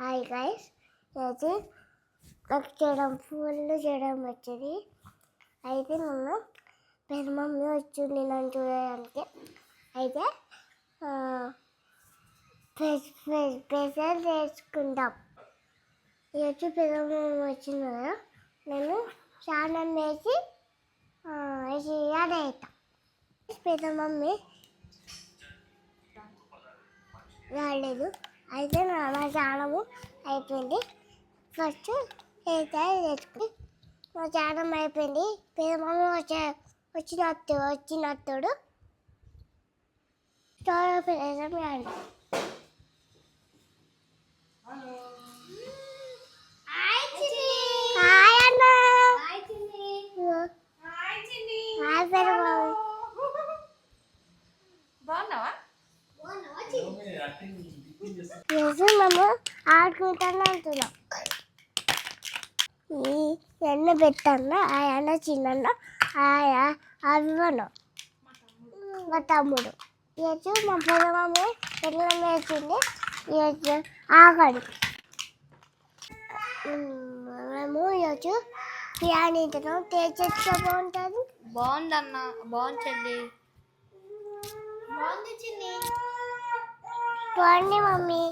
Hi guys, అయితే నాకు చేయడం వచ్చేది. అయితే నన్ను పెద్ద మమ్మీ వచ్చింది నన్ను చూడడానికి. అయితే స్పెషల్ చేసుకుంటాం. వచ్చి పెద్ద మమ్మీ వచ్చింది కదా, నేను స్నానం వేసి యాడ్ అవుతాం. పెద్ద మమ్మీ రాలేదు. అయితే నా స్నానము అయిపోయింది. ఫస్ట్ హెయిర్ స్టైల్ చేసుకుని మా స్నానం అయిపోయింది. పెద్ద మమ్మీ వచ్చినప్పుడు స్టవ్ పెట్టేసాం. రండి. హాయ్ అన్న. హాయ్ పెద్ద మమ్మీ. బాగున్నావా? మేము ఆడుకుంటాను అంటున్నాం. ఈ ఎన్న పెట్టన్న ఆ అన్న చిన్న అవ్వను మా తమ్ముడు. ఇవచ్చు మా పెద్ద మమ్మీ ఎట్లా వేసింది. ఇవచ్చు ఆగడు. మేము ఇవచ్చు బిర్యానీ తింటాం. టేస్ట్ బాగుంటుంది. బాగుందన్న, బాగుంది చెల్లి. బాగుంది మమ్మీ.